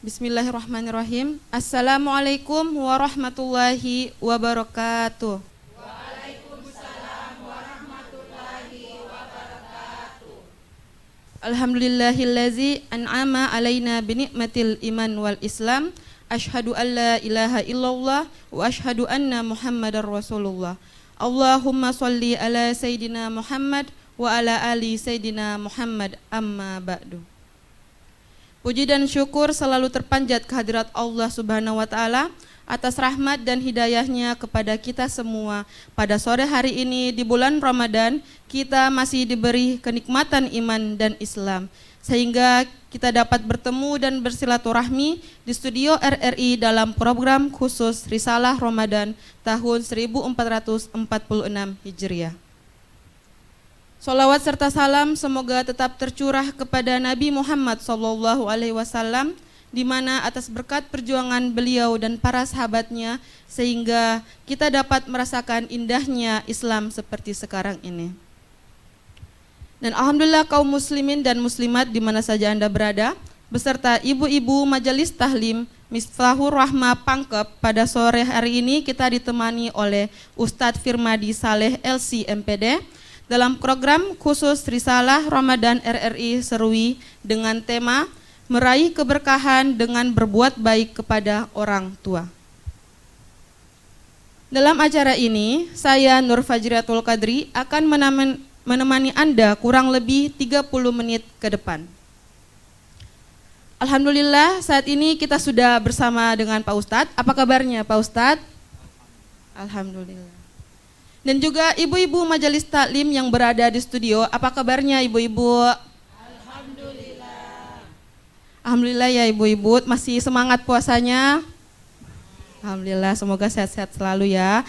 Bismillahirrahmanirrahim. Assalamualaikum warahmatullahi wabarakatuh. Alhamdulillahillazi an'ama alaina binikmatil iman wal islam. Ashhadu an la ilaha illallah wa ashhadu anna muhammadar rasulullah. Allahumma salli ala sayyidina Muhammad wa ala ali sayyidina Muhammad, amma ba'du. Puji dan syukur selalu terpanjat kehadirat Allah Subhanahu wa Ta'ala atas rahmat dan hidayahnya kepada kita semua. Pada sore hari ini di bulan Ramadan, kita masih diberi kenikmatan iman dan Islam, sehingga kita dapat bertemu dan bersilaturahmi di studio RRI dalam program khusus Risalah Ramadan tahun 1446 Hijriah. Salawat serta salam semoga tetap tercurah kepada Nabi Muhammad SAW, di mana atas berkat perjuangan beliau dan para sahabatnya sehingga kita dapat merasakan indahnya Islam seperti sekarang ini. Dan alhamdulillah kaum muslimin dan muslimat di mana saja Anda berada, beserta ibu-ibu majelis tahlim Miftahur Rahma Pangkep, pada sore hari ini kita ditemani oleh Ustadz Firmadi Saleh LC MPD dalam program khusus Risalah Ramadan RRI Serui dengan tema Meraih Keberkahan dengan Berbuat Baik kepada Orang Tua. Dalam acara ini, saya Nur Fajriatul Qadri akan menemani Anda kurang lebih 30 menit ke depan. Alhamdulillah saat ini kita sudah bersama dengan Pak Ustadz. Apa kabarnya Pak Ustadz? Alhamdulillah. Dan juga ibu-ibu majelis taklim yang berada di studio, apa kabarnya ibu-ibu? Alhamdulillah. Alhamdulillah ya ibu-ibu, masih semangat puasanya? Alhamdulillah, semoga sehat-sehat selalu ya.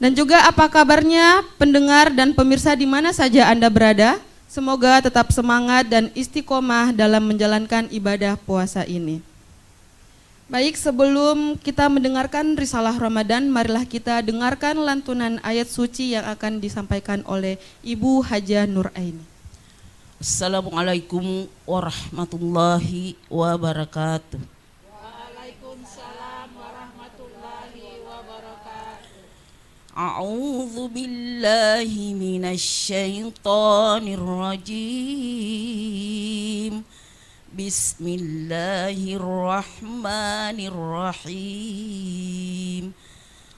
Dan juga apa kabarnya pendengar dan pemirsa di mana saja Anda berada? Semoga tetap semangat dan istiqomah dalam menjalankan ibadah puasa ini. Baik, sebelum kita mendengarkan Risalah Ramadan, marilah kita dengarkan lantunan ayat suci yang akan disampaikan oleh Ibu Hajah Nur Aini. Assalamualaikum warahmatullahi wabarakatuh. Waalaikumsalam warahmatullahi wabarakatuh. A'udzu billahi minasy syaithanir rajim. Bismillahirrahmanirrahim.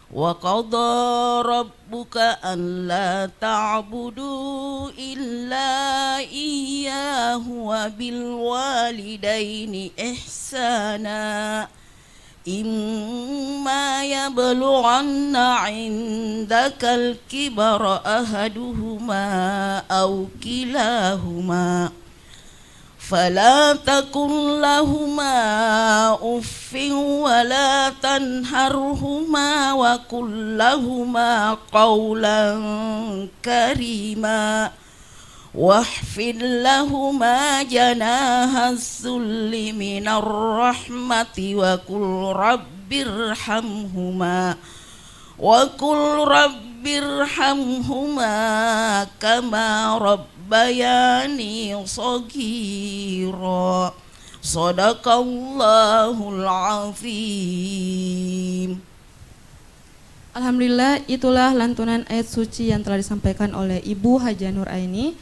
Wa qadha rabbuka alla ta'budu illa iyyahu wa bil walidaini ihsana. Imma yablughanna 'indakal kibara ahaduhuma aw kilahuma فلا تقل لهما أف ولا تنهرهما وقل لهما قولا كريما واخفض لهما جناح الذل من الرحمة وقل رب ارحمهما كما bayani saghira. Shadaqallahul azim. Alhamdulillah, itulah lantunan ayat suci yang telah disampaikan oleh Ibu Hajah Nur Aini.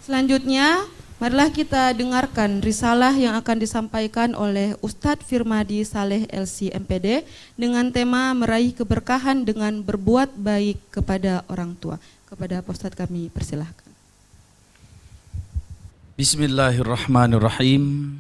Selanjutnya, marilah kita dengarkan risalah yang akan disampaikan oleh Ustadz Firmadi Saleh LC MPD dengan tema Meraih Keberkahan dengan Berbuat Baik kepada Orang Tua. Kepada Pak Ustadz kami persilahkan. Bismillahirrahmanirrahim.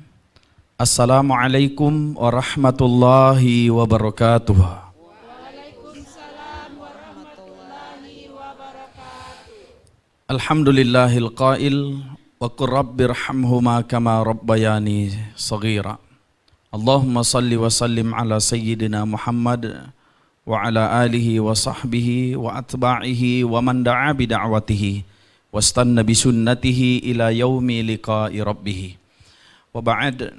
Assalamualaikum warahmatullahi wabarakatuh. Waalaikumsalam warahmatullahi wabarakatuh. Alhamdulillahil qail wa qur rabbirhamhuma kama rabbayani shaghira. Allahumma salli wa sallim ala sayyidina Muhammad wa ala alihi wa sahbihi wa atba'ihi wa man da'a bi da'watihi wastanna bi sunnatihi ila yaumi liqa'i rabbih. Wa ba'd.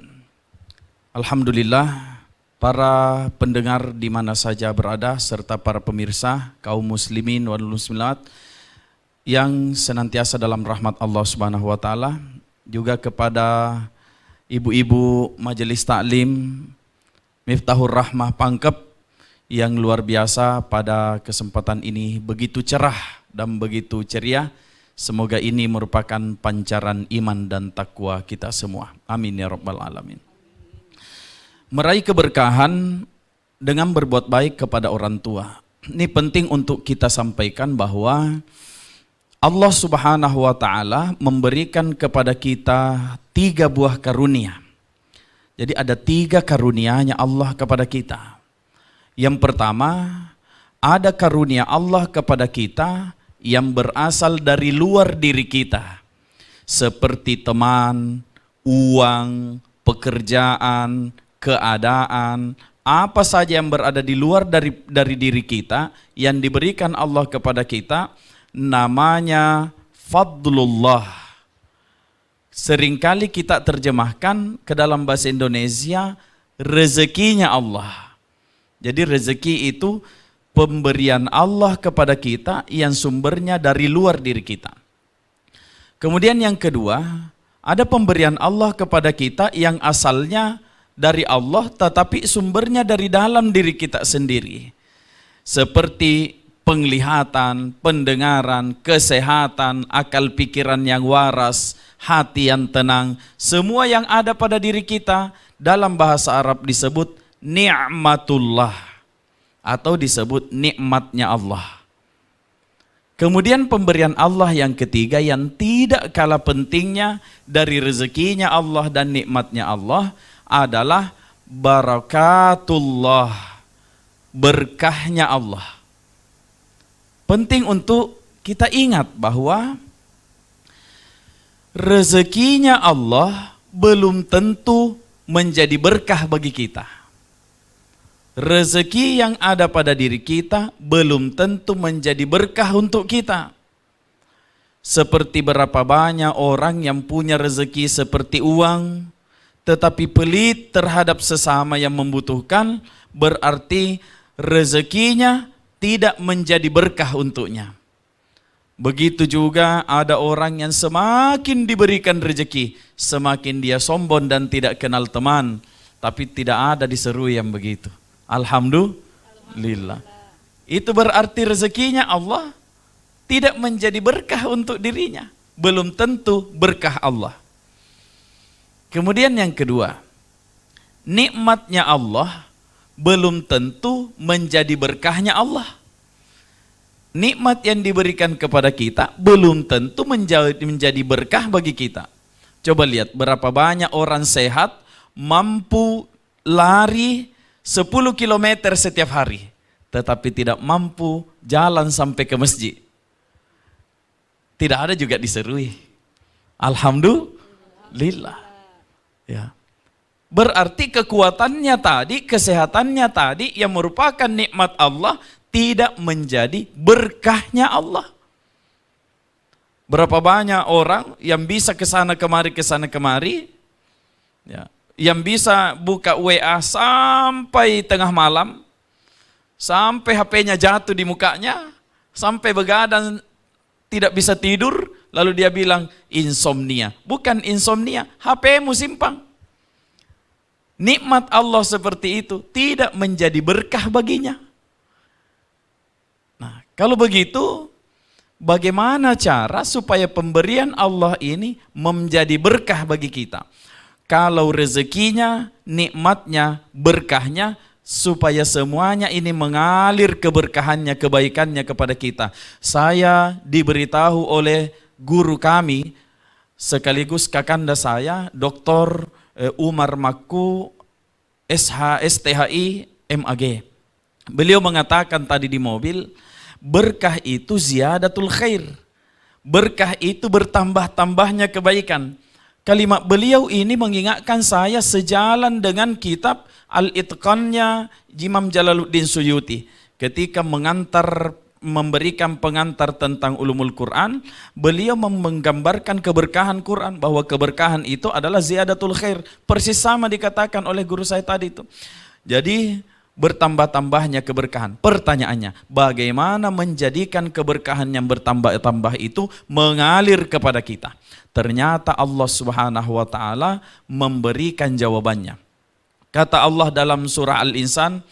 Alhamdulillah, para pendengar di mana saja berada serta para pemirsa kaum muslimin wal muslimat yang senantiasa dalam rahmat Allah Subhanahu wa taala, juga kepada ibu-ibu Majelis Taklim Miftahur Rahmah Pangkep yang luar biasa pada kesempatan ini, begitu cerah dan begitu ceria. Semoga ini merupakan pancaran iman dan takwa kita semua. Amin ya rabbal alamin. Meraih keberkahan dengan berbuat baik kepada orang tua. Ini penting untuk kita sampaikan bahwa Allah Subhanahu wa Ta'ala memberikan kepada kita 3 buah karunia. Jadi ada 3 karunianya Allah kepada kita. Yang pertama, ada karunia Allah kepada kita yang berasal dari luar diri kita, seperti teman, uang, pekerjaan, keadaan, apa saja yang berada di luar dari diri kita yang diberikan Allah kepada kita, namanya fadlullah. Seringkali kita terjemahkan ke dalam bahasa Indonesia rezekinya Allah. Jadi rezeki itu pemberian Allah kepada kita yang sumbernya dari luar diri kita. Kemudian yang kedua, ada pemberian Allah kepada kita yang asalnya dari Allah tetapi sumbernya dari dalam diri kita sendiri. Seperti penglihatan, pendengaran, kesehatan, akal pikiran yang waras, hati yang tenang, semua yang ada pada diri kita dalam bahasa Arab disebut ni'matullah atau disebut nikmatnya Allah. Kemudian pemberian Allah yang ketiga yang tidak kalah pentingnya dari rezekinya Allah dan nikmatnya Allah adalah barakatullah, berkahnya Allah. Penting untuk kita ingat bahwa rezekinya Allah belum tentu menjadi berkah bagi kita. Rezeki yang ada pada diri kita belum tentu menjadi berkah untuk kita. Seperti berapa banyak orang yang punya rezeki seperti uang, tetapi pelit terhadap sesama yang membutuhkan, berarti rezekinya tidak menjadi berkah untuknya. Begitu juga ada orang yang semakin diberikan rezeki, semakin dia sombong dan tidak kenal teman, tapi tidak ada diseru yang begitu. Alhamdulillah. Itu berarti rezekinya Allah tidak menjadi berkah untuk dirinya. Belum tentu berkah Allah. Kemudian yang kedua, nikmatnya Allah belum tentu menjadi berkahnya Allah. Nikmat yang diberikan kepada kita belum tentu menjadi berkah bagi kita. Coba lihat berapa banyak orang sehat mampu lari 10 km setiap hari, tetapi tidak mampu jalan sampai ke masjid. Tidak ada juga diserui. Alhamdulillah. Ya. Berarti kekuatannya tadi, kesehatannya tadi yang merupakan nikmat Allah tidak menjadi berkahnya Allah. Berapa banyak orang yang bisa ke sana kemari, ya, yang bisa buka WA sampai tengah malam, sampai HP-nya jatuh di mukanya, sampai begadang tidak bisa tidur, lalu dia bilang insomnia. Bukan insomnia, HP-mu simpang. Nikmat Allah seperti itu tidak menjadi berkah baginya. Nah, kalau begitu, bagaimana cara supaya pemberian Allah ini menjadi berkah bagi kita? Kalau rezekinya, nikmatnya, berkahnya, supaya semuanya ini mengalir keberkahannya, kebaikannya kepada kita. Saya diberitahu oleh guru kami, sekaligus kakanda saya, Dr. Umar Makku, STHI, MAG. Beliau mengatakan tadi di mobil, berkah itu ziyadatul khair. Berkah itu bertambah-tambahnya kebaikan. Kalimat beliau ini mengingatkan saya sejalan dengan kitab Al-Itqannya Imam Jalaluddin Suyuti. Ketika memberikan pengantar tentang ulumul Quran, beliau menggambarkan keberkahan Quran, bahwa keberkahan itu adalah ziyadatul khair. Persis sama dikatakan oleh guru saya tadi itu. Jadi bertambah-tambahnya keberkahan. Pertanyaannya, bagaimana menjadikan keberkahan yang bertambah-tambah itu mengalir kepada kita? Ternyata Allah Subhanahu wa taala memberikan jawabannya. Kata Allah dalam surah Al-Insan,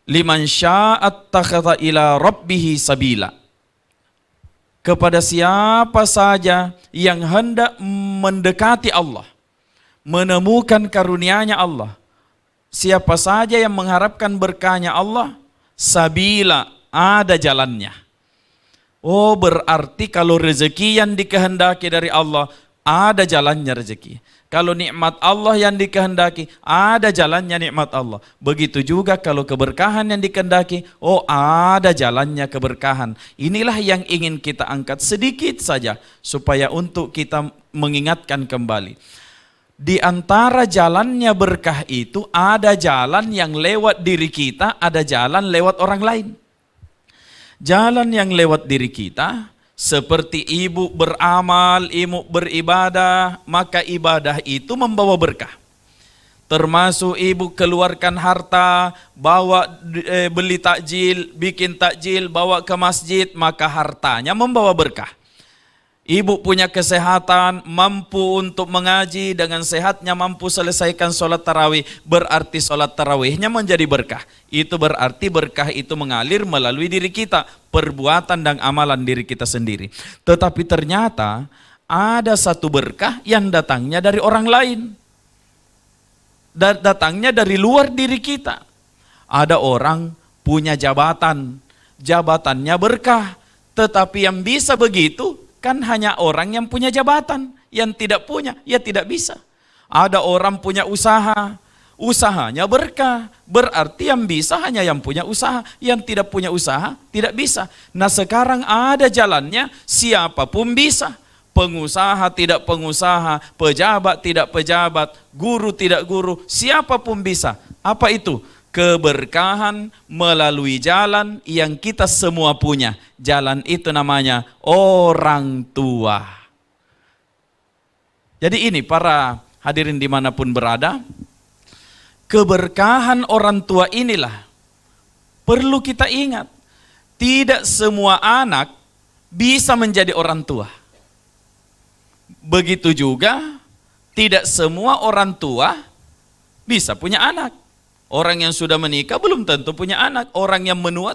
liman sya'at takhadha ila rabbih sabila. Kepada siapa saja yang hendak mendekati Allah, menemukan karunia-Nya Allah, siapa saja yang mengharapkan berkahnya Allah, sabila, ada jalannya. Oh, berarti kalau rezeki yang dikehendaki dari Allah, ada jalannya rezeki. Kalau nikmat Allah yang dikehendaki, ada jalannya nikmat Allah. Begitu juga kalau keberkahan yang dikehendaki, oh ada jalannya keberkahan. Inilah yang ingin kita angkat sedikit saja, supaya untuk kita mengingatkan kembali. Di antara jalannya berkah itu, ada jalan yang lewat diri kita, ada jalan lewat orang lain. Jalan yang lewat diri kita, seperti ibu beramal, ibu beribadah, maka ibadah itu membawa berkah. Termasuk ibu keluarkan harta, bawa beli takjil, bikin takjil, bawa ke masjid, maka hartanya membawa berkah. Ibu punya kesehatan, mampu untuk mengaji, dengan sehatnya mampu selesaikan sholat tarawih, berarti sholat tarawihnya menjadi berkah. Itu berarti berkah itu mengalir melalui diri kita, perbuatan dan amalan diri kita sendiri. Tetapi ternyata ada satu berkah yang datangnya dari orang lain, datangnya dari luar diri kita. Ada orang punya jabatan, jabatannya berkah, tetapi yang bisa begitu kan hanya orang yang punya jabatan, yang tidak punya, ya tidak bisa. Ada orang punya usaha, usahanya berkah, berarti yang bisa hanya yang punya usaha, yang tidak punya usaha tidak bisa. Nah sekarang ada jalannya, siapapun bisa. Pengusaha tidak pengusaha, pejabat tidak pejabat, guru tidak guru, siapapun bisa. Apa itu? Keberkahan melalui jalan yang kita semua punya. Jalan itu namanya orang tua. Jadi ini para hadirin dimanapun berada, keberkahan orang tua inilah perlu kita ingat. Tidak semua anak bisa menjadi orang tua. Begitu juga tidak semua orang tua bisa punya anak. Orang yang sudah menikah belum tentu punya anak. Orang yang menua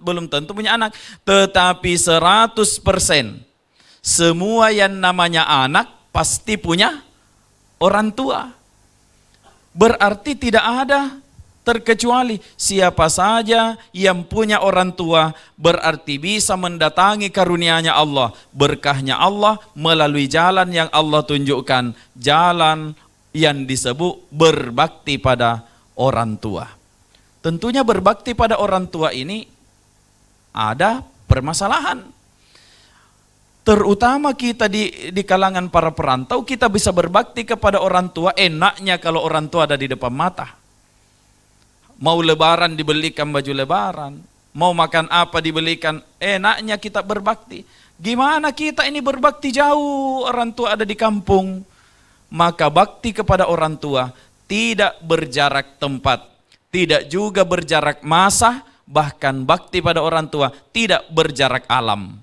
belum tentu punya anak. Tetapi 100% semua yang namanya anak pasti punya orang tua. Berarti tidak ada terkecuali siapa saja yang punya orang tua berarti bisa mendatangi karunia-Nya Allah, berkahnya Allah melalui jalan yang Allah tunjukkan, jalan yang disebut berbakti pada orang tua. Tentunya berbakti pada orang tua ini ada permasalahan. Terutama kita di kalangan para perantau, kita bisa berbakti kepada orang tua enaknya kalau orang tua ada di depan mata. Mau lebaran dibelikan baju lebaran, mau makan apa dibelikan, enaknya kita berbakti. Gimana kita ini berbakti jauh, orang tua ada di kampung? Maka bakti kepada orang tua tidak berjarak tempat, tidak juga berjarak masa, bahkan bakti pada orang tua tidak berjarak alam.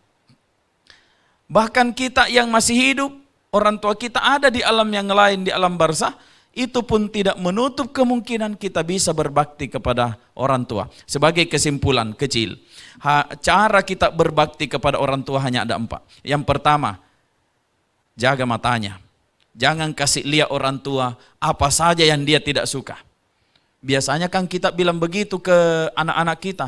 Bahkan kita yang masih hidup, orang tua kita ada di alam yang lain, di alam barzah, itu pun tidak menutup kemungkinan kita bisa berbakti kepada orang tua. Sebagai kesimpulan kecil, cara kita berbakti kepada orang tua hanya ada 4. Yang pertama, jaga matanya. Jangan kasih lihat orang tua apa saja yang dia tidak suka. Biasanya kan kita bilang begitu ke anak-anak kita.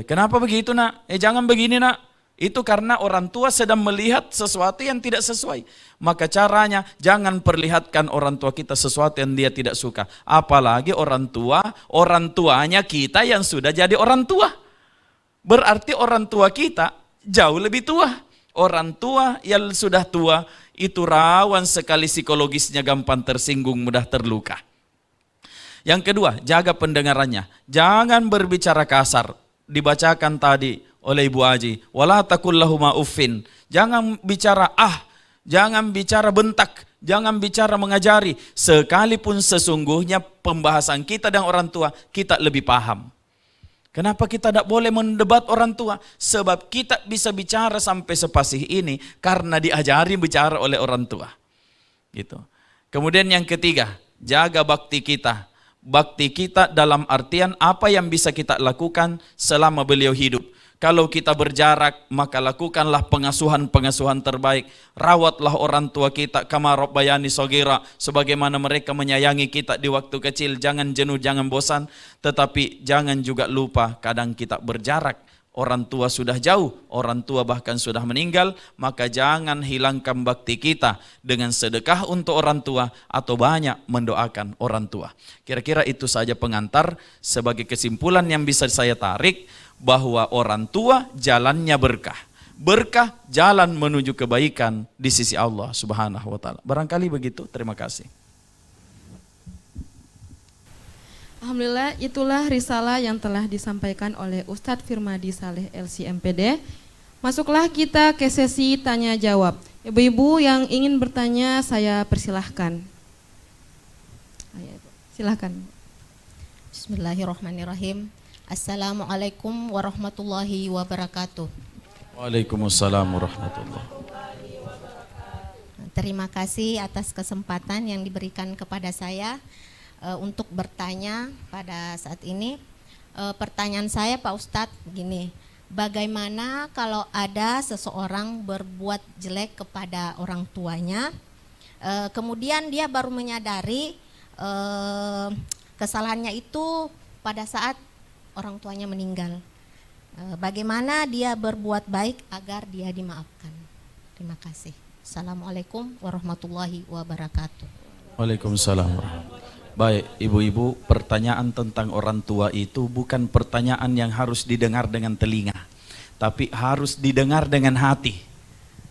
Kenapa begitu nak? Jangan begini nak. Itu karena orang tua sedang melihat sesuatu yang tidak sesuai. Maka caranya jangan perlihatkan orang tua kita sesuatu yang dia tidak suka. Apalagi orang tuanya kita yang sudah jadi orang tua. Berarti orang tua kita jauh lebih tua. Orang tua yang sudah tua itu rawan sekali psikologisnya, gampang tersinggung, mudah terluka. Yang kedua, jaga pendengarannya. Jangan berbicara kasar. Dibacakan tadi oleh Ibu Aji, wala taqul lahuma uffin. Jangan bicara jangan bicara bentak, Jangan bicara mengajari, sekalipun sesungguhnya pembahasan kita dan orang tua, kita lebih paham. Kenapa kita tidak boleh mendebat orang tua? Sebab kita bisa bicara sampai sepasih ini karena diajari bicara oleh orang tua. Gitu. Kemudian yang ketiga, jaga bakti kita. Bakti kita dalam artian apa yang bisa kita lakukan selama beliau hidup. Kalau kita berjarak, maka lakukanlah pengasuhan-pengasuhan terbaik. Rawatlah orang tua kita, kama rabbayani shaghira, sebagaimana mereka menyayangi kita di waktu kecil. Jangan jenuh, jangan bosan. Tetapi jangan juga lupa, kadang kita berjarak. Orang tua sudah jauh, orang tua bahkan sudah meninggal. Maka jangan hilangkan bakti kita dengan sedekah untuk orang tua atau banyak mendoakan orang tua. Kira-kira itu saja pengantar sebagai kesimpulan yang bisa saya tarik, bahwa orang tua jalannya berkah. Berkah jalan menuju kebaikan di sisi Allah Subhanahu wa taala. Barangkali begitu. Terima kasih. Alhamdulillah, itulah risalah yang telah disampaikan oleh Ustadz Firmadi Saleh LC MPD. Masuklah kita ke sesi tanya jawab. Ibu-ibu yang ingin bertanya saya persilahkan. Silahkan. Bismillahirrahmanirrahim. Assalamualaikum warahmatullahi wabarakatuh. Waalaikumsalam warahmatullahi. Terima kasih atas kesempatan yang diberikan kepada saya untuk bertanya pada saat ini. Pertanyaan saya Pak Ustadz begini, bagaimana kalau ada seseorang berbuat jelek kepada orang tuanya, kemudian dia baru menyadari kesalahannya itu pada saat orang tuanya meninggal. Bagaimana dia berbuat baik agar dia dimaafkan? Terima kasih. Assalamualaikum warahmatullahi wabarakatuh. Waalaikumsalam warahmatullahi. Baik, ibu-ibu, pertanyaan tentang orang tua itu bukan pertanyaan yang harus didengar dengan telinga, tapi harus didengar dengan hati,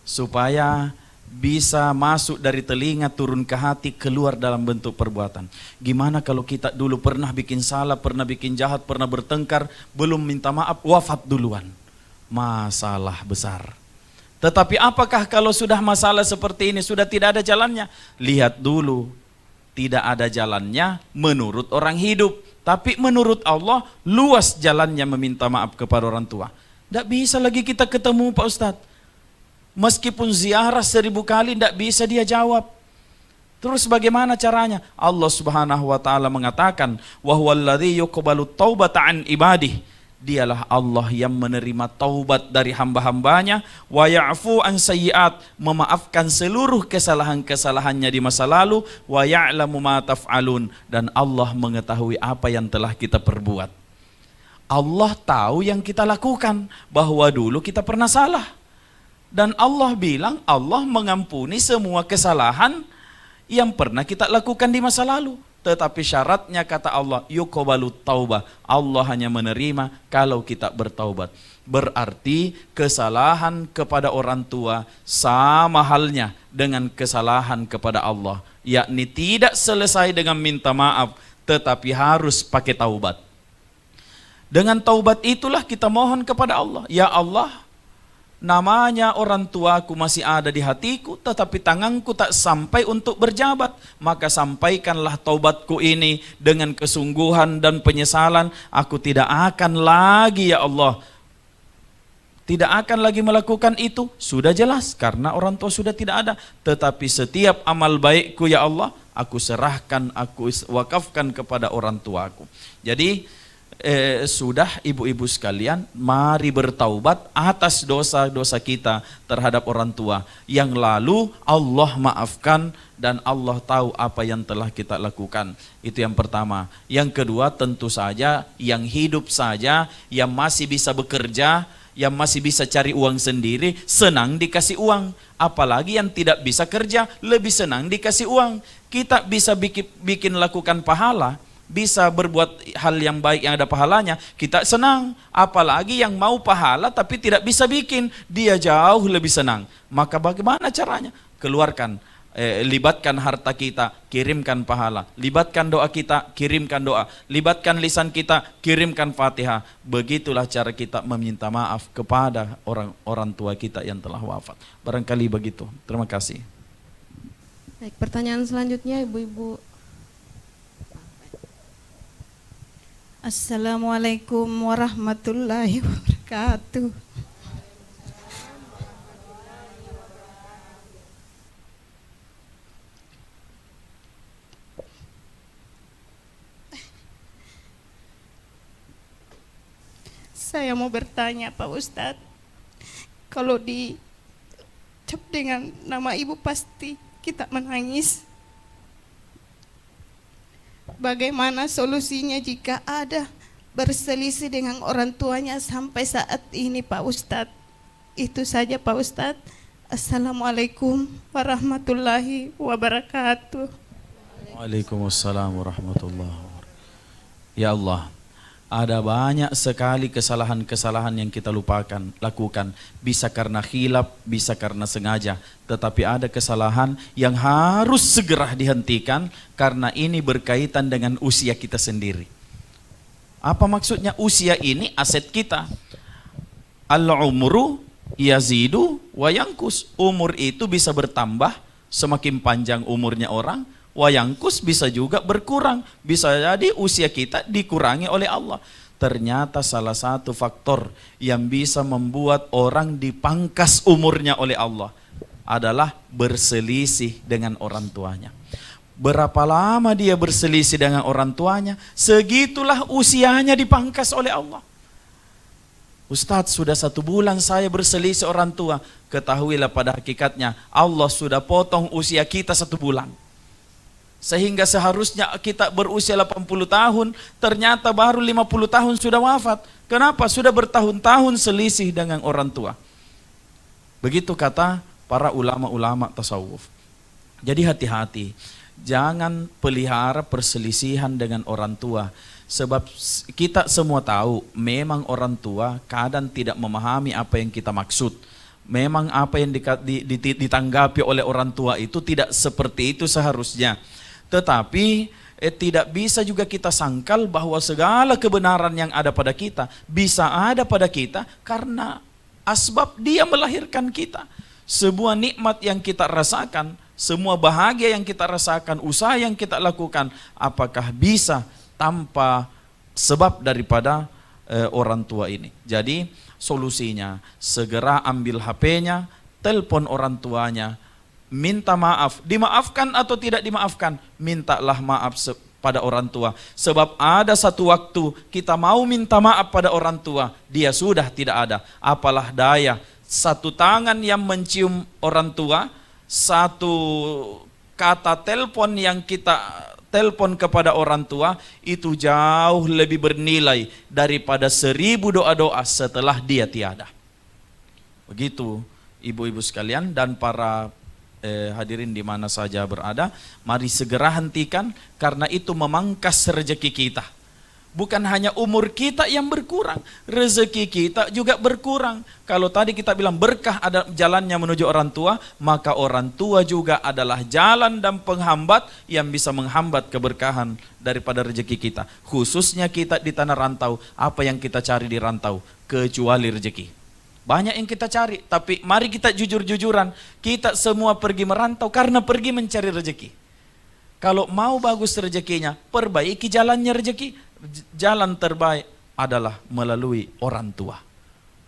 supaya bisa masuk dari telinga, turun ke hati, keluar dalam bentuk perbuatan. Gimana kalau kita dulu pernah bikin salah, pernah bikin jahat, pernah bertengkar, belum minta maaf, wafat duluan? Masalah besar. Tetapi apakah kalau sudah masalah seperti ini, sudah tidak ada jalannya? Lihat dulu, tidak ada jalannya menurut orang hidup. Tapi menurut Allah, luas jalannya meminta maaf kepada orang tua. Tidak bisa lagi kita ketemu Pak Ustadz. Meskipun ziarah 1000 kali tidak bisa dia jawab. Terus bagaimana caranya? Allah Subhanahu wa taala mengatakan, wa huwallazi yuqbalu taubata an ibadih. Dialah Allah yang menerima taubat dari hamba-hambanya, wa ya'fu an sayyi'at, memaafkan seluruh kesalahan-kesalahannya di masa lalu, wa ya'lamu ma taf'alun, dan Allah mengetahui apa yang telah kita perbuat. Allah tahu yang kita lakukan, bahwa dulu kita pernah salah. Dan Allah bilang Allah mengampuni semua kesalahan yang pernah kita lakukan di masa lalu. Tetapi syaratnya kata Allah, yuqbalu taubah. Allah hanya menerima kalau kita bertaubat. Berarti kesalahan kepada orang tua sama halnya dengan kesalahan kepada Allah. Yakni tidak selesai dengan minta maaf, tetapi harus pakai taubat. Dengan taubat itulah kita mohon kepada Allah, ya Allah, namanya orang tuaku masih ada di hatiku, tetapi tanganku tak sampai untuk berjabat. Maka sampaikanlah taubatku ini dengan kesungguhan dan penyesalan. Aku tidak akan lagi, ya Allah, tidak akan lagi melakukan itu. Sudah jelas karena orang tua sudah tidak ada. Tetapi setiap amal baikku, ya Allah, aku serahkan, aku wakafkan kepada orang tuaku. Jadi sudah ibu-ibu sekalian, mari bertaubat atas dosa-dosa kita terhadap orang tua yang lalu. Allah maafkan dan Allah tahu apa yang telah kita lakukan. Itu yang pertama. Yang kedua, tentu saja yang hidup saja, yang masih bisa bekerja, yang masih bisa cari uang sendiri, senang dikasih uang. Apalagi yang tidak bisa kerja, lebih senang dikasih uang. Kita bisa bikin lakukan pahala, bisa berbuat hal yang baik yang ada pahalanya, kita senang. Apalagi yang mau pahala tapi tidak bisa bikin, dia jauh lebih senang. Maka bagaimana caranya? Keluarkan, libatkan harta kita, kirimkan pahala. Libatkan doa kita, kirimkan doa. Libatkan lisan kita, kirimkan Fatihah. Begitulah cara kita meminta maaf kepada orang tua kita yang telah wafat. Barangkali begitu. Terima kasih. Baik, pertanyaan selanjutnya Ibu-ibu. Assalamualaikum warahmatullahi wabarakatuh. Saya mau bertanya Pak Ustadz, kalau dicap dengan nama ibu pasti kita menangis. Bagaimana solusinya jika ada berselisih dengan orang tuanya sampai saat ini Pak Ustadz? Itu saja Pak Ustadz. Assalamualaikum warahmatullahi wabarakatuh. Waalaikumsalam warahmatullahi wabarakatuh. Ya Allah, ada banyak sekali kesalahan-kesalahan yang kita lakukan. Bisa karena khilaf, bisa karena sengaja. Tetapi ada kesalahan yang harus segera dihentikan karena ini berkaitan dengan usia kita sendiri. Apa maksudnya? Usia ini aset kita. Al-umru yazidu wa yankus. Umur itu bisa bertambah semakin panjang umurnya orang. Wayangkus bisa juga berkurang. Bisa jadi usia kita dikurangi oleh Allah. Ternyata salah satu faktor yang bisa membuat orang dipangkas umurnya oleh Allah adalah berselisih dengan orang tuanya. Berapa lama dia berselisih dengan orang tuanya, segitulah usianya dipangkas oleh Allah. Ustadz, sudah 1 bulan saya berselisih orang tua. Ketahuilah pada hakikatnya Allah sudah potong usia kita 1 bulan. Sehingga seharusnya kita berusia 80 tahun, ternyata baru 50 tahun sudah wafat. Kenapa? Sudah bertahun-tahun selisih dengan orang tua. Begitu kata para ulama-ulama tasawuf. Jadi hati-hati, jangan pelihara perselisihan dengan orang tua. Sebab kita semua tahu, memang orang tua kadang tidak memahami apa yang kita maksud. Memang apa yang ditanggapi oleh orang tua itu tidak seperti itu seharusnya. Tetapi tidak bisa juga kita sangkal bahwa segala kebenaran yang ada pada kita bisa ada pada kita karena asbab dia melahirkan kita. Sebuah nikmat yang kita rasakan, semua bahagia yang kita rasakan, usaha yang kita lakukan, apakah bisa tanpa sebab daripada orang tua ini? Jadi solusinya segera ambil HP-nya, telepon orang tuanya, minta maaf, dimaafkan atau tidak dimaafkan, mintalah maaf pada orang tua. Sebab ada satu waktu kita mau minta maaf pada orang tua, dia sudah tidak ada. Apalah daya, satu tangan yang mencium orang tua, satu kata telepon yang kita telepon kepada orang tua, itu jauh lebih bernilai daripada 1000 doa-doa setelah dia tiada. Begitu ibu-ibu sekalian dan para hadirin di mana saja berada, mari segera hentikan karena itu memangkas rezeki kita. Bukan hanya umur kita yang berkurang, rezeki kita juga berkurang. Kalau tadi kita bilang berkah ada jalannya menuju orang tua, maka orang tua juga adalah jalan dan penghambat yang bisa menghambat keberkahan daripada rezeki kita. Khususnya kita di tanah rantau, apa yang kita cari di rantau? Kecuali rezeki. Banyak yang kita cari, tapi mari kita jujur-jujuran. Kita semua pergi merantau karena pergi mencari rezeki. Kalau mau bagus rezekinya, perbaiki jalannya rezeki. Jalan terbaik adalah melalui orang tua.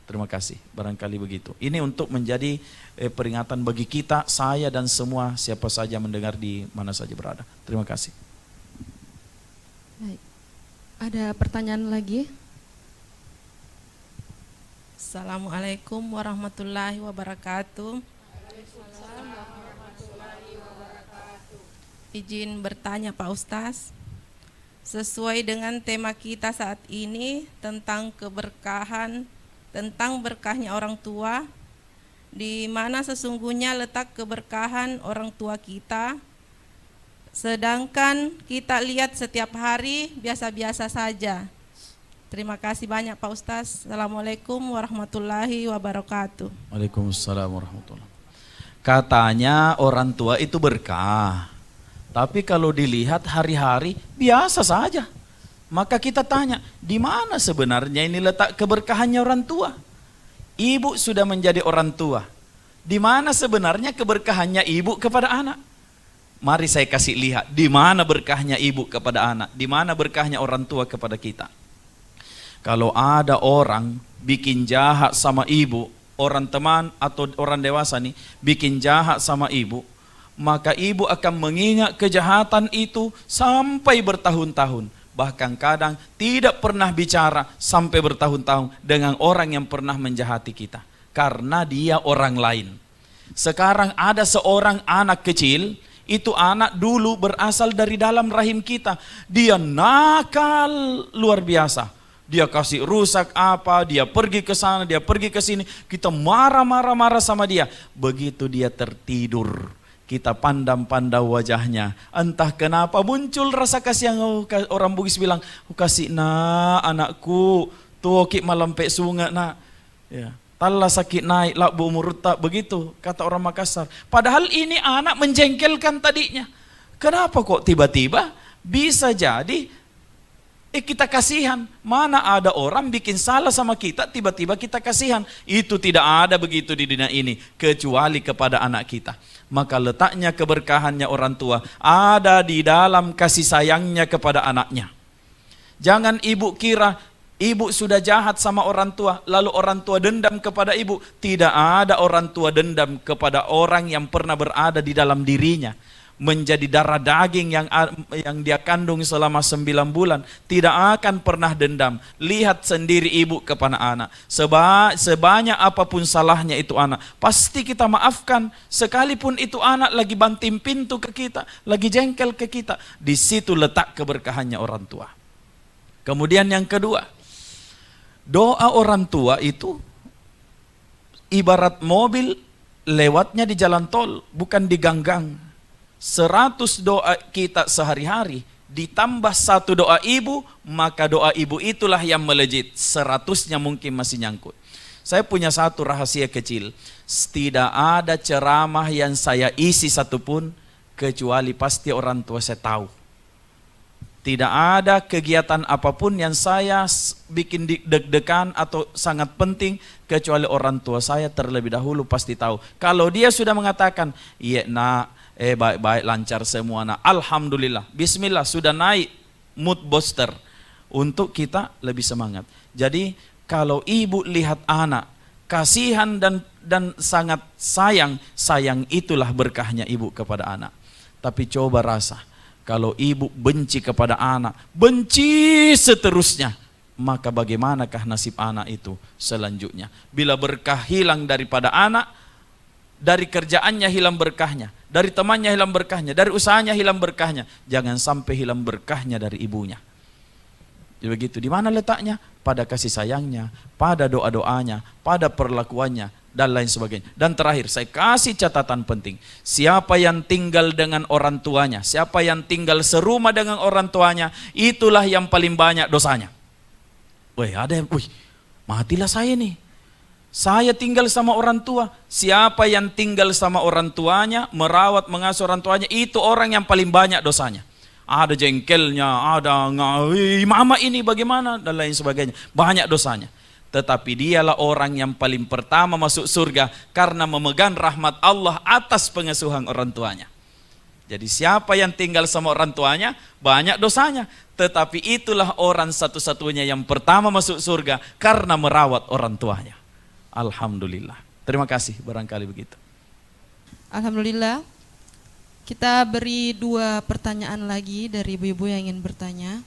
Terima kasih, barangkali begitu. Ini untuk menjadi peringatan bagi kita, saya dan semua siapa saja mendengar di mana saja berada. Terima kasih. Baik. Ada pertanyaan lagi? Assalamualaikum warahmatullahi wabarakatuh. Izin bertanya Pak Ustaz, sesuai dengan tema kita saat ini tentang keberkahan, tentang berkahnya orang tua, di mana sesungguhnya letak keberkahan orang tua kita, sedangkan kita lihat setiap hari biasa-biasa saja. Terima kasih banyak Pak Ustaz. Assalamualaikum warahmatullahi wabarakatuh. Waalaikumsalam warahmatullahi wabarakatuh. Katanya orang tua itu berkah, tapi kalau dilihat hari-hari biasa saja. Maka kita tanya, di mana sebenarnya ini letak keberkahannya orang tua? Ibu sudah menjadi orang tua. Di mana sebenarnya keberkahannya ibu kepada anak? Mari saya kasih lihat di mana berkahnya ibu kepada anak, di mana berkahnya orang tua kepada kita. Kalau ada orang bikin jahat sama ibu, orang teman atau orang dewasa nih bikin jahat sama ibu, maka ibu akan mengingat kejahatan itu sampai bertahun-tahun. Bahkan kadang tidak pernah bicara sampai bertahun-tahun dengan orang yang pernah menjahati kita, karena dia orang lain. Sekarang ada seorang anak kecil, itu anak dulu berasal dari dalam rahim kita. Dia nakal luar biasa. Dia kasih rusak apa, dia pergi ke sana, dia pergi ke sini. Kita marah sama dia. Begitu dia tertidur, kita pandang-pandang wajahnya. Entah kenapa muncul rasa kasihan. Orang Bugis bilang, kasih nak anakku, tuh ki malam pe sungai nak. Ya. Talla sakit naik lah umur tak, begitu kata orang Makassar. Padahal ini anak menjengkelkan tadinya. Kenapa kok tiba-tiba bisa jadi kita kasihan? Mana ada orang bikin salah sama kita tiba-tiba kita kasihan? Itu tidak ada begitu di dunia ini kecuali kepada anak kita. Maka letaknya keberkahannya orang tua ada di dalam kasih sayangnya kepada anaknya. Jangan ibu kira ibu sudah jahat sama orang tua, lalu orang tua dendam kepada ibu. Tidak ada orang tua dendam kepada orang yang pernah berada di dalam dirinya, menjadi darah daging yang dia kandung selama 9 bulan. Tidak akan pernah dendam. Lihat sendiri ibu kepada anak. Sebanyak apapun salahnya itu anak, pasti kita maafkan. Sekalipun itu anak lagi banting pintu ke kita, lagi jengkel ke kita. Di situ letak keberkahannya orang tua. Kemudian yang kedua, doa orang tua itu ibarat mobil lewatnya di jalan tol, bukan di ganggang. 100 doa kita sehari-hari ditambah 1 doa ibu, maka doa ibu itulah yang melejit. 100-nya mungkin masih nyangkut. Saya punya satu rahasia kecil. Tidak ada ceramah yang saya isi satupun kecuali pasti orang tua saya tahu. Tidak ada kegiatan apapun yang saya bikin deg-degan atau sangat penting kecuali orang tua saya terlebih dahulu pasti tahu. Kalau dia sudah mengatakan, iya nak, baik-baik lancar semua nak, alhamdulillah, bismillah, sudah naik mood booster untuk kita lebih semangat. Jadi kalau ibu lihat anak kasihan dan sangat sayang itulah berkahnya ibu kepada anak. Tapi coba rasa kalau ibu benci kepada anak, benci seterusnya, maka bagaimanakah nasib anak itu selanjutnya? Bila berkah hilang daripada anak, dari kerjaannya hilang berkahnya, dari temannya hilang berkahnya, dari usahanya hilang berkahnya, jangan sampai hilang berkahnya dari ibunya. Jadi begitu. Di mana letaknya? Pada kasih sayangnya, pada doa-doanya, pada perlakuannya, dan lain sebagainya. Dan terakhir, saya kasih catatan penting. Siapa yang tinggal dengan orang tuanya, siapa yang tinggal serumah dengan orang tuanya, itulah yang paling banyak dosanya. Matilah saya nih. Saya tinggal sama orang tua. Siapa yang tinggal sama orang tuanya, merawat, mengasuh orang tuanya, itu orang yang paling banyak dosanya. Ada jengkelnya, ada mama ini bagaimana, dan lain sebagainya. Banyak dosanya. Tetapi dialah orang yang paling pertama masuk surga karena memegang rahmat Allah atas pengasuhan orang tuanya. Jadi siapa yang tinggal sama orang tuanya, banyak dosanya. Tetapi itulah orang satu-satunya yang pertama masuk surga karena merawat orang tuanya. Alhamdulillah. Terima kasih, barangkali begitu. Alhamdulillah. Kita beri 2 pertanyaan lagi dari ibu-ibu yang ingin bertanya.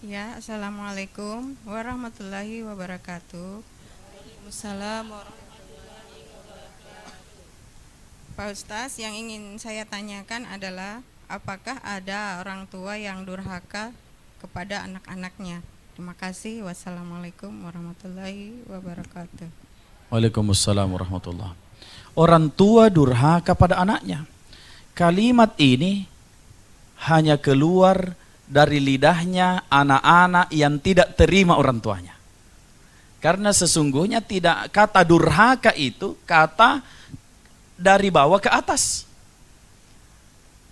Ya, assalamualaikum warahmatullahi wabarakatuh. Waalaikumsalam warahmatullahi wabarakatuh. Pak Ustaz, yang ingin saya tanyakan adalah apakah ada orang tua yang durhaka kepada anak-anaknya? Terima kasih. Wassalamualaikum warahmatullahi wabarakatuh. Waalaikumsalam warahmatullahi. Orang tua durhaka pada anaknya. Kalimat ini hanya keluar dari lidahnya anak-anak yang tidak terima orang tuanya. Karena sesungguhnya tidak, kata durhaka itu kata dari bawah ke atas.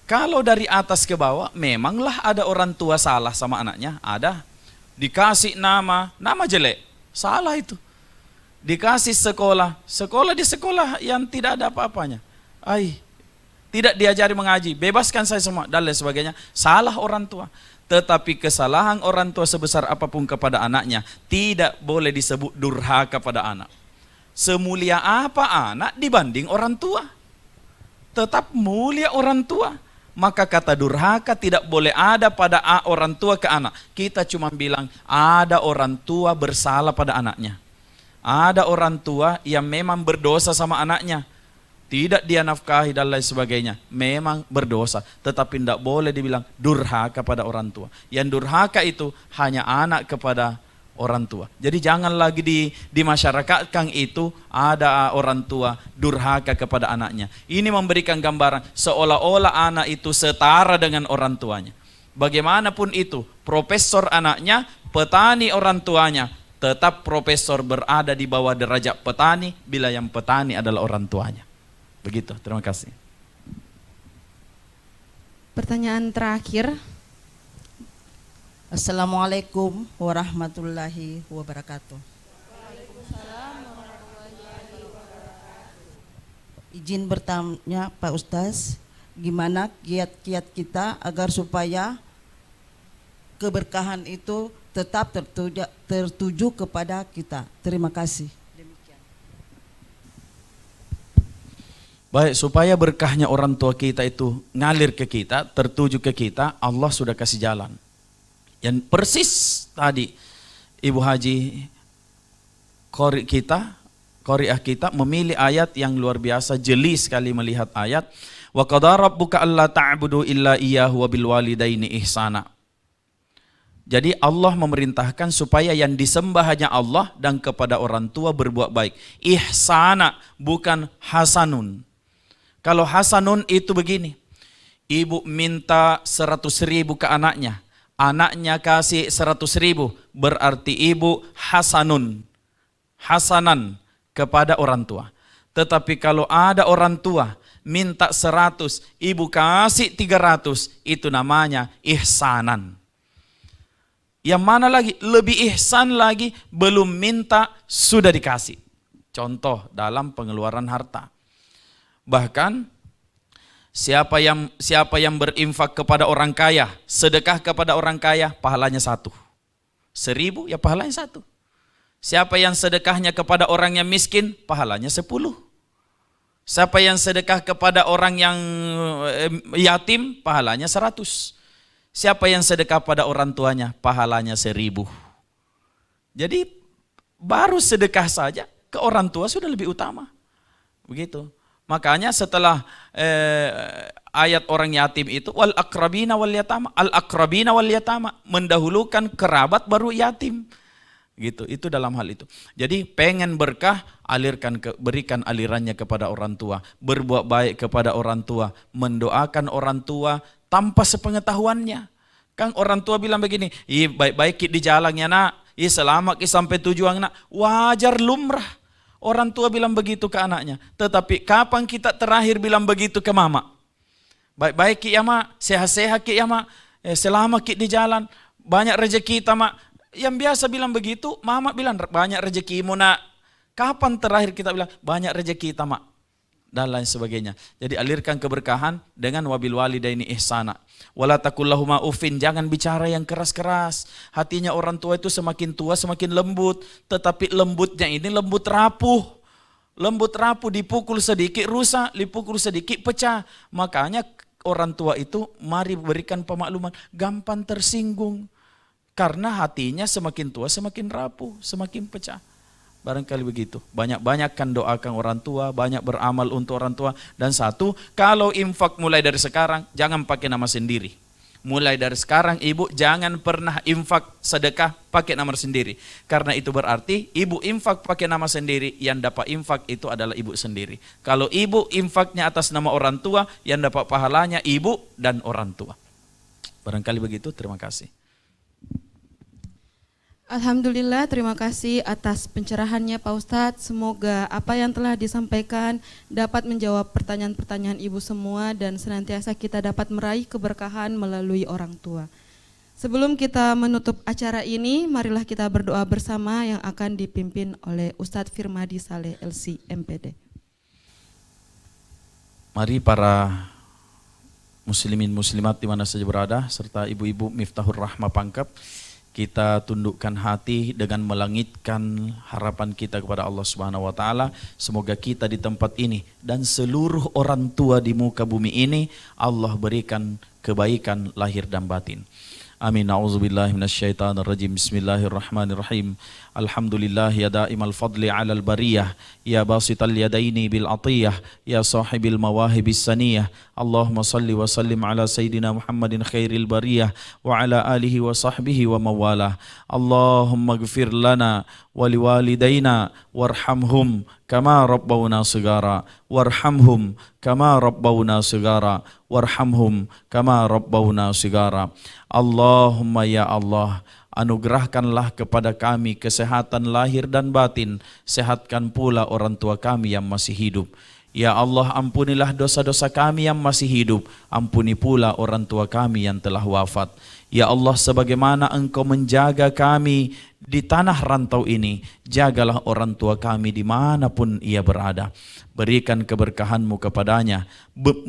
Kalau dari atas ke bawah, memanglah ada orang tua salah sama anaknya, ada. Dikasih nama jelek, salah itu. Dikasih sekolah di sekolah yang tidak ada apa-apanya. Tidak diajari mengaji, bebaskan saya semua, dan lain sebagainya. Salah orang tua. Tetapi kesalahan orang tua sebesar apapun kepada anaknya tidak boleh disebut durhaka pada anak. Semulia apa anak dibanding orang tua? Tetap mulia orang tua. Maka kata durhaka tidak boleh ada pada orang tua ke anak. Kita cuma bilang ada orang tua bersalah pada anaknya. Ada orang tua yang memang berdosa sama anaknya. Tidak dia nafkahi dan lain sebagainya. Memang berdosa. Tetapi tidak boleh dibilang durhaka pada orang tua. Yang durhaka itu hanya anak kepada orang tua. Jadi jangan lagi di masyarakat kang itu ada orang tua durhaka kepada anaknya. Ini memberikan gambaran seolah-olah anak itu setara dengan orang tuanya. Bagaimanapun itu, profesor anaknya, petani orang tuanya, tetap profesor berada di bawah derajat petani bila yang petani adalah orang tuanya. Begitu, terima kasih. Pertanyaan terakhir. Assalamualaikum warahmatullahi wabarakatuh. Izin bertanya Pak Ustaz, gimana kiat-kiat kita agar supaya keberkahan itu tetap tertuju kepada kita. Terima kasih. Baik, supaya berkahnya orang tua kita itu ngalir ke kita, tertuju ke kita, Allah sudah kasih jalan. Yang persis tadi Ibu Haji qari'ah kita memilih ayat yang luar biasa, jeli sekali melihat ayat. Wa qadara rabbuka alla ta'budu illa iyyahu wa bil walidaini ihsana. Jadi Allah memerintahkan supaya yang disembah hanya Allah dan kepada orang tua berbuat baik. Ihsana, bukan hasanun. Kalau hasanun itu begini, ibu minta 100.000 ke anaknya, anaknya kasih 100.000, berarti ibu hasanan kepada orang tua. Tetapi kalau ada orang tua minta 100, ibu kasih 300, itu namanya ihsanan. Yang mana lagi? Lebih ihsan lagi, belum minta sudah dikasih. Contoh dalam pengeluaran harta. Bahkan siapa yang berinfak kepada orang kaya, sedekah kepada orang kaya, pahalanya 1. 1.000 ya pahalanya 1. Siapa yang sedekahnya kepada orang yang miskin, pahalanya 10. Siapa yang sedekah kepada orang yang yatim, pahalanya 100. Siapa yang sedekah pada orang tuanya, pahalanya 1.000. Jadi baru sedekah saja ke orang tua sudah lebih utama. Begitu. Makanya setelah ayat orang yatim itu wal akrabina wal yatama, al akrabina wal yatama, mendahulukan kerabat baru yatim. Gitu, itu dalam hal itu. Jadi pengen berkah, berikan alirannya kepada orang tua, berbuat baik kepada orang tua, mendoakan orang tua tanpa sepengetahuannya. Kan orang tua bilang begini, baik-baik di jalannya nak, selamat sampai tujuan nak, wajar lumrah. Orang tua bilang begitu ke anaknya. Tetapi kapan kita terakhir bilang begitu ke mama? Baik-baik ki ya mak, sehat-sehat ki ya mak, selamat ki di jalan, banyak rezeki kita mak. Yang biasa bilang begitu, mama bilang banyak rezekimu nak. Kapan terakhir kita bilang banyak rezeki kita mak? Dan lain sebagainya. Jadi alirkan keberkahan dengan wabil walidaini ihsana. Wala taqul lahuma uffin, jangan bicara yang keras-keras. Hatinya orang tua itu semakin tua semakin lembut, tetapi lembutnya ini lembut rapuh. Lembut rapuh, dipukul sedikit rusak, dipukul sedikit pecah. Makanya orang tua itu mari berikan pemakluman, gampang tersinggung. Karena hatinya semakin tua semakin rapuh, semakin pecah. Barangkali begitu. Banyak-banyakkan doakan orang tua, banyak beramal untuk orang tua. Dan satu, kalau infak mulai dari sekarang, jangan pakai nama sendiri. Mulai dari sekarang ibu jangan pernah infak sedekah pakai nama sendiri. Karena itu berarti ibu infak pakai nama sendiri, yang dapat infak itu adalah ibu sendiri. Kalau ibu infaknya atas nama orang tua, yang dapat pahalanya ibu dan orang tua. Barangkali begitu, terima kasih. Alhamdulillah, terima kasih atas pencerahannya Pak Ustadz. Semoga apa yang telah disampaikan dapat menjawab pertanyaan-pertanyaan ibu semua dan senantiasa kita dapat meraih keberkahan melalui orang tua. Sebelum kita menutup acara ini, marilah kita berdoa bersama yang akan dipimpin oleh Ustadz Firmadi Saleh LC MPD. Mari para muslimin muslimat di mana saja berada, serta ibu-ibu Miftahur Rahmah Pangkep, kita tundukkan hati dengan melangitkan harapan kita kepada Allah Subhanahu wa taala. Semoga kita di tempat ini dan seluruh orang tua di muka bumi ini Allah berikan kebaikan lahir dan batin. Amin. A'udzubillahi minasyaitonirrajim. Bismillahirrahmanirrahim. Alhamdulillah ya daimal fadli 'alal bariyah, ya basital yadaini bil atiyah, ya sahibil mawahibis saniyah. Allahumma salli wa sallim ala sayyidina Muhammadin khairil bariyah wa ala alihi wa sahbihi wa mawalah. Allahumma ighfir lana wa liwalidayna warhamhum kama rabbawna sigara, warhamhum kama rabbawna sigara, warhamhum kama rabbawna sigara. Allahumma ya Allah, anugerahkanlah kepada kami kesehatan lahir dan batin, sehatkan pula orang tua kami yang masih hidup. Ya Allah, ampunilah dosa-dosa kami yang masih hidup, ampuni pula orang tua kami yang telah wafat. Ya Allah, sebagaimana Engkau menjaga kami di tanah rantau ini, jagalah orang tua kami dimanapun ia berada. Berikan keberkahan-Mu kepadanya,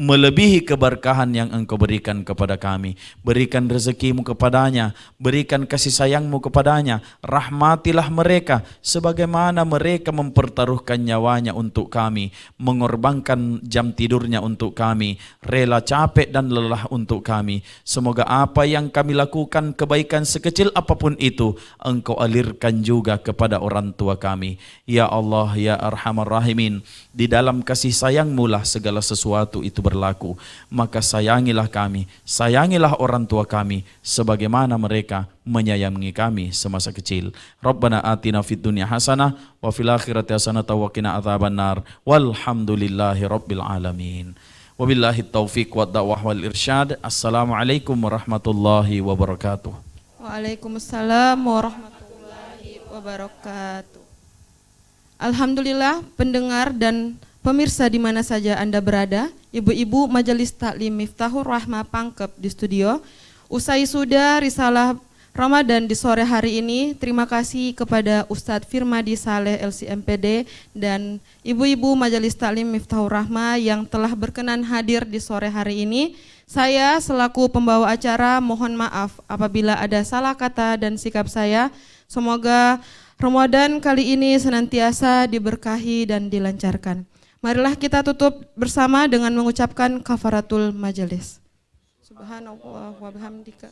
melebihi keberkahan yang Engkau berikan kepada kami. Berikan rezeki-Mu kepadanya, berikan kasih sayang-Mu kepadanya. Rahmatilah mereka sebagaimana mereka mempertaruhkan nyawanya untuk kami, mengorbankan jam tidurnya untuk kami, rela capek dan lelah untuk kami. Semoga apa yang kami lakukan, kebaikan sekecil apapun itu, Engkau alirkan juga kepada orang tua kami. Ya Allah, ya Arhamar Rahimin, di dalam kasih sayang-Mu lah segala sesuatu itu berlaku. Maka sayangilah kami, sayangilah orang tua kami sebagaimana mereka menyayangi kami semasa kecil. Rabbana atina fid dunya hasanah wa fil akhirati hasanah wa qina adzabannar. Walhamdulillahi rabbil alamin. Wabillahi taufiq wa da'wah wal irsyad. Assalamualaikum warahmatullahi wabarakatuh. Waalaikumsalam warahmatullahi wabarakatuh. Alhamdulillah, pendengar dan pemirsa di mana saja Anda berada, ibu-ibu Majelis Taklim Miftahur Rahmah Pangkep di studio. Usai sudah risalah Ramadan di sore hari ini, terima kasih kepada Ustadz Firmadi Saleh LCMPD dan ibu-ibu Majelis Taklim Miftahur Rahmah yang telah berkenan hadir di sore hari ini. Saya selaku pembawa acara mohon maaf apabila ada salah kata dan sikap saya. Semoga Ramadan kali ini senantiasa diberkahi dan dilancarkan. Marilah kita tutup bersama dengan mengucapkan kafaratul majelis. Subhanallah wa bihamdika.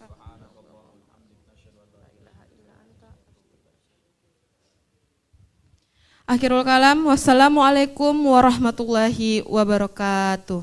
Akhirul kalam, wassalamualaikum warahmatullahi wabarakatuh.